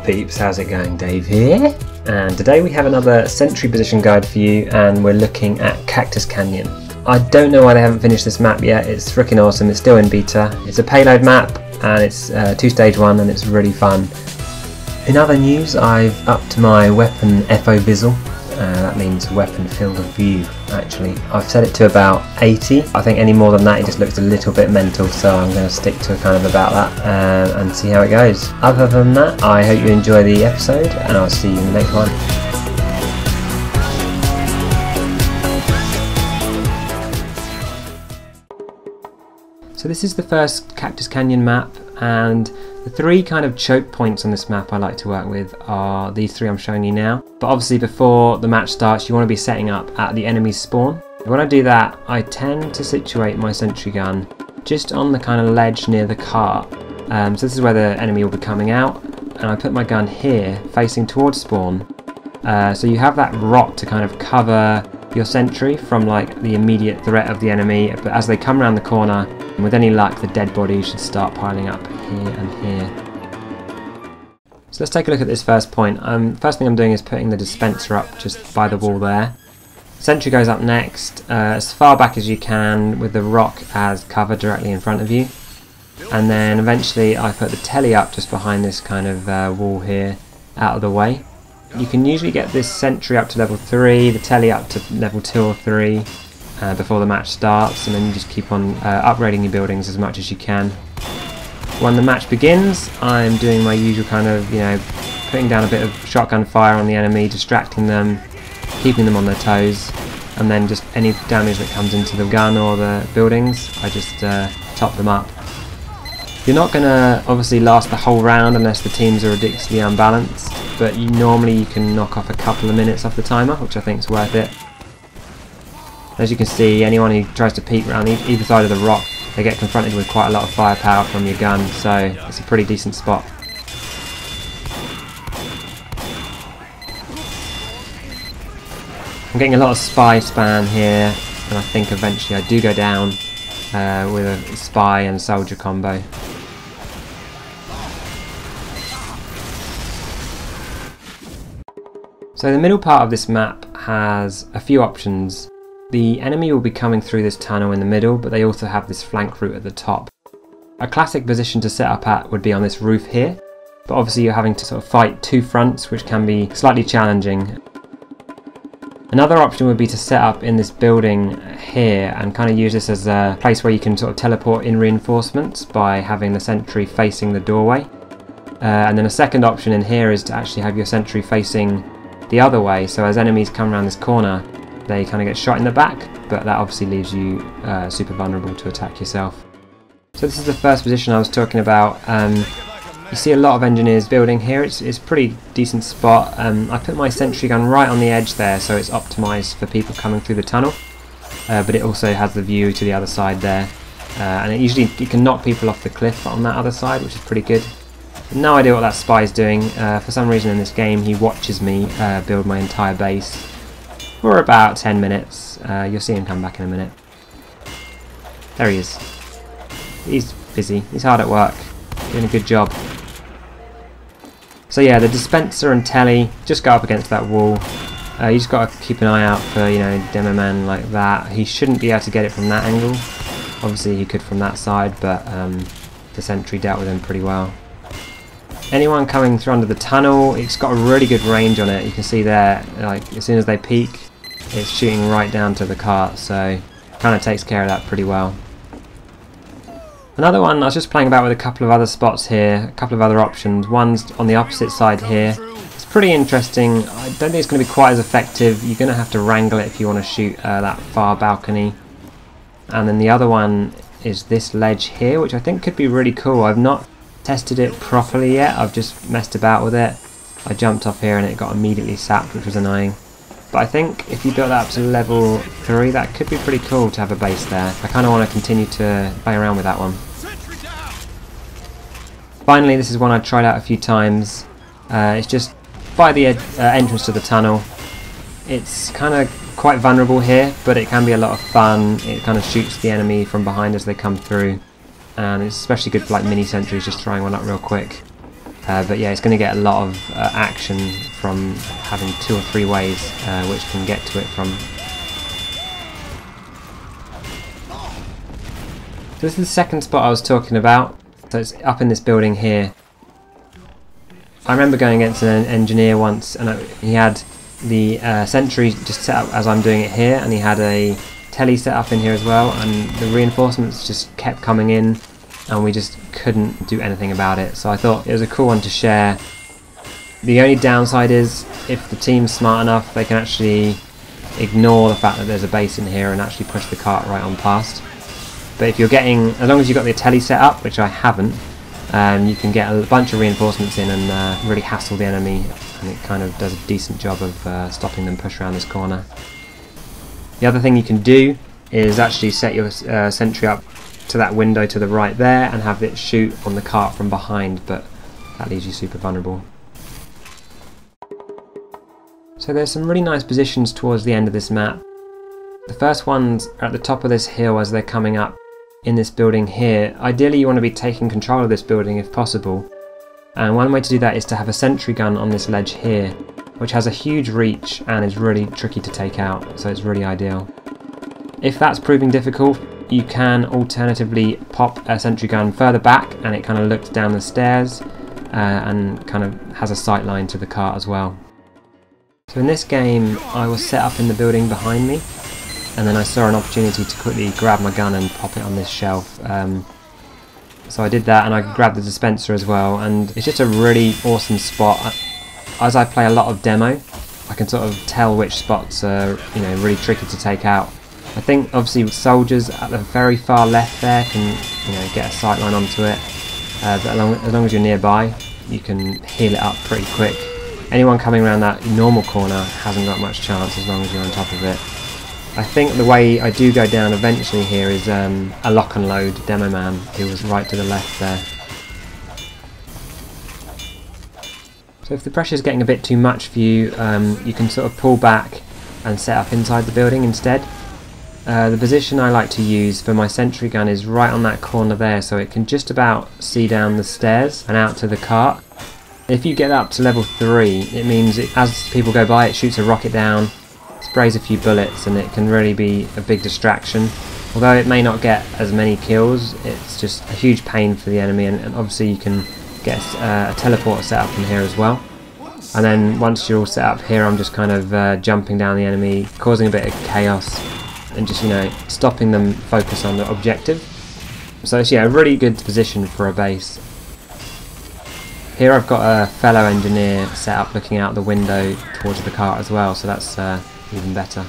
peeps, how's it going? Dave here, and today we have another Sentry position guide for you, and we're looking at Cactus Canyon. I don't know why they haven't finished this map yet. It's freaking awesome. It's still in beta. It's a payload map and it's 2 stage 1 and it's really fun. In other news, I've upped my weapon FO Visual. That means weapon field of view, actually. I've set it to about 80. I think any more than that it just looks a little bit mental, so I'm going to stick to kind of about that and see how it goes. Other than that, I hope you enjoy the episode and I'll see you in the next one. So this is the first Cactus Canyon map, and the 3 kind of choke points on this map I like to work with are these 3 I'm showing you now. But obviously before the match starts you want to be setting up at the enemy's spawn. When I do that I tend to situate my sentry gun just on the kind of ledge near the cart. So this is where the enemy will be coming out, and I put my gun here facing towards spawn. So you have that rock to kind of cover your sentry from like the immediate threat of the enemy, but as they come around the corner, with any luck the dead bodies should start piling up here and here. So let's take a look at this first point. First thing I'm doing is putting the dispenser up just by the wall there. Sentry goes up next, as far back as you can with the rock as cover directly in front of you. And then eventually I put the telly up just behind this kind of wall here, out of the way. You can usually get this sentry up to level 3, the telly up to level 2 or 3 before the match starts, and then you just keep on upgrading your buildings as much as you can. When the match begins, I'm doing my usual kind of, putting down a bit of shotgun fire on the enemy, distracting them, keeping them on their toes, and then just any damage that comes into the gun or the buildings, I just top them up. You're not going to obviously last the whole round unless the teams are ridiculously unbalanced, but normally you can knock off a couple of minutes off the timer, which I think is worth it. As you can see, anyone who tries to peek around either side of the rock, they get confronted with quite a lot of firepower from your gun, so it's a pretty decent spot. I'm getting a lot of spy spam here, and I think eventually I do go down with a spy and soldier combo. So the middle part of this map has a few options. The enemy will be coming through this tunnel in the middle, but they also have this flank route at the top. A classic position to set up at would be on this roof here, but obviously you're having to sort of fight 2 fronts, which can be slightly challenging. Another option would be to set up in this building here and kind of use this as a place where you can sort of teleport in reinforcements by having the sentry facing the doorway. And then a second option in here is to actually have your sentry facing the other way, so as enemies come around this corner they kind of get shot in the back, but that obviously leaves you super vulnerable to attack yourself. So this is the first position I was talking about. You see a lot of engineers building here. It's a pretty decent spot. I put my sentry gun right on the edge there, so it's optimised for people coming through the tunnel, but it also has the view to the other side there, and it can knock people off the cliff on that other side, which is pretty good. No idea what that spy is doing. For some reason in this game he watches me build my entire base for about 10 minutes. You'll see him come back in a minute. There he is. He's busy. He's hard at work. Doing a good job. So yeah, the dispenser and telly just go up against that wall. You just got to keep an eye out for, demo man like that. He shouldn't be able to get it from that angle. Obviously he could from that side, but the sentry dealt with him pretty well. Anyone coming through under the tunnel, it's got a really good range on it. You can see there, like as soon as they peek, it's shooting right down to the cart, so kind of takes care of that pretty well. Another one, I was just playing about with a couple of other spots here, a couple of other options. One's on the opposite side here. It's pretty interesting. I don't think it's going to be quite as effective. You're going to have to wrangle it if you want to shoot that far balcony. And then the other one is this ledge here, which I think could be really cool. I've not tested it properly yet, I've just messed about with it. I jumped off here and it got immediately sapped, which was annoying. But I think if you build that up to level 3, that could be pretty cool to have a base there. I kind of want to continue to play around with that one. Finally, this is one I tried out a few times. It's just by the entrance to the tunnel. It's kind of quite vulnerable here, but it can be a lot of fun. It kind of shoots the enemy from behind as they come through. And it's especially good for like mini sentries, just throwing one up real quick. But yeah, it's going to get a lot of action from having 2 or 3 ways which can get to it from. So this is the second spot I was talking about. So it's up in this building here. I remember going against an engineer once, and he had the Sentry just set up as I'm doing it here, and he had a telly set up in here as well, and the reinforcements just kept coming in, and we just couldn't do anything about it. So I thought it was a cool one to share. The only downside is if the team's smart enough, they can actually ignore the fact that there's a base in here and actually push the cart right on past. But if you're getting, as long as you've got the telly set up, which I haven't, you can get a bunch of reinforcements in and really hassle the enemy, and it kind of does a decent job of stopping them push around this corner. The other thing you can do is actually set your Sentry up to that window to the right there and have it shoot on the cart from behind, but that leaves you super vulnerable. So there's some really nice positions towards the end of this map. The first ones are at the top of this hill as they're coming up in this building here. Ideally you want to be taking control of this building if possible, and one way to do that is to have a sentry gun on this ledge here, which has a huge reach and is really tricky to take out, so it's really ideal. If that's proving difficult, you can alternatively pop a sentry gun further back and it kind of looks down the stairs and kind of has a sight line to the cart as well. So in this game I was set up in the building behind me, and then I saw an opportunity to quickly grab my gun and pop it on this shelf. So I did that, and I grabbed the dispenser as well, and it's just a really awesome spot. As I play a lot of demo, I can sort of tell which spots are, you know, really tricky to take out. I think obviously soldiers at the very far left there can, you know, get a sight line onto it, but as long as you're nearby, you can heal it up pretty quick. Anyone coming around that normal corner hasn't got much chance as long as you're on top of it. I think the way I do go down eventually here is a lock and load demo man who was right to the left there. So if the pressure is getting a bit too much for you, you can sort of pull back and set up inside the building instead. The position I like to use for my sentry gun is right on that corner there, so it can just about see down the stairs and out to the cart. If you get up to level 3, it means as people go by it shoots a rocket down, sprays a few bullets, and it can really be a big distraction. Although it may not get as many kills, it's just a huge pain for the enemy, and obviously you can get a teleporter set up in here as well. And then once you're all set up here, I'm just kind of jumping down the enemy, causing a bit of chaos, and just, you know, stopping them focus on the objective. So it's, yeah, a really good position for a base. Here I've got a fellow engineer set up looking out the window towards the cart as well, so that's even better.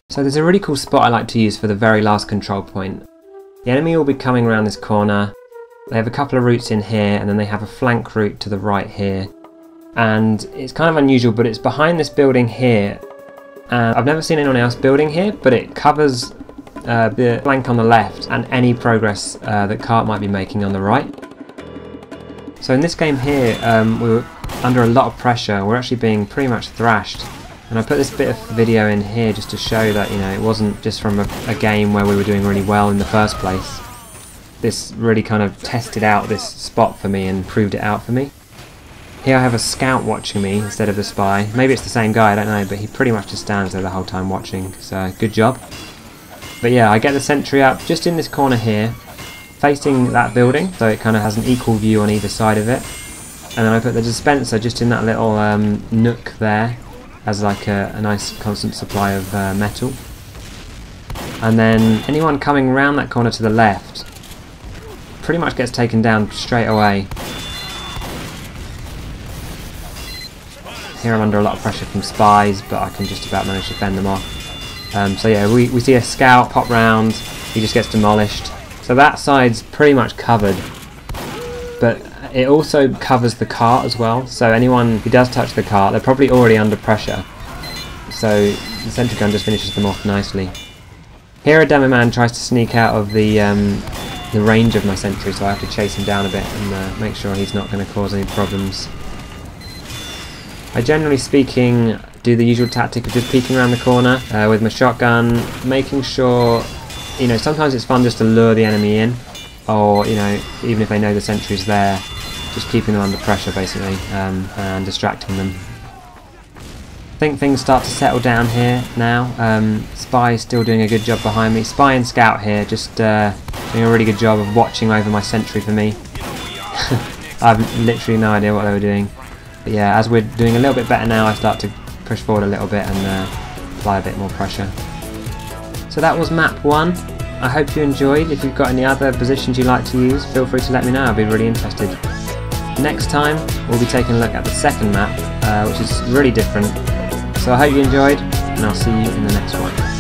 So there's a really cool spot I like to use for the very last control point. The enemy will be coming around this corner. They have a couple of routes in here, and then they have a flank route to the right here. And it's kind of unusual, but it's behind this building here. And I've never seen anyone else building here, but it covers the flank on the left and any progress that cart might be making on the right. So in this game here, we were under a lot of pressure. We're actually being pretty much thrashed. And I put this bit of video in here just to show that, you know, it wasn't just from a game where we were doing really well in the first place. This really kind of tested out this spot for me and proved it out for me. Here I have a scout watching me instead of a spy. Maybe it's the same guy, I don't know, but he pretty much just stands there the whole time watching, so good job. But yeah, I get the sentry up just in this corner here, facing that building, so it kind of has an equal view on either side of it. And then I put the dispenser just in that little nook there, as like a nice constant supply of metal. And then anyone coming around that corner to the left pretty much gets taken down straight away. Here I'm under a lot of pressure from spies, but I can just about manage to fend them off. So yeah, we see a scout pop round, he just gets demolished. So that side's pretty much covered, but it also covers the cart as well, so anyone who does touch the cart, they're probably already under pressure. So the sentry gun just finishes them off nicely. Here a demo man tries to sneak out of the range of my sentry, so I have to chase him down a bit and make sure he's not going to cause any problems. I generally speaking do the usual tactic of just peeking around the corner with my shotgun, making sure, you know, sometimes it's fun just to lure the enemy in, or, you know, even if they know the sentry's there, just keeping them under pressure basically, and distracting them. I think things start to settle down here now. Spy's still doing a good job behind me. Spy and Scout here, just doing a really good job of watching over my sentry for me. I have literally no idea what they were doing. But yeah, as we're doing a little bit better now, I start to push forward a little bit and apply a bit more pressure. So that was map 1. I hope you enjoyed. If you've got any other positions you'd like to use, feel free to let me know. I'd be really interested. Next time, we'll be taking a look at the second map, which is really different. So I hope you enjoyed, and I'll see you in the next one.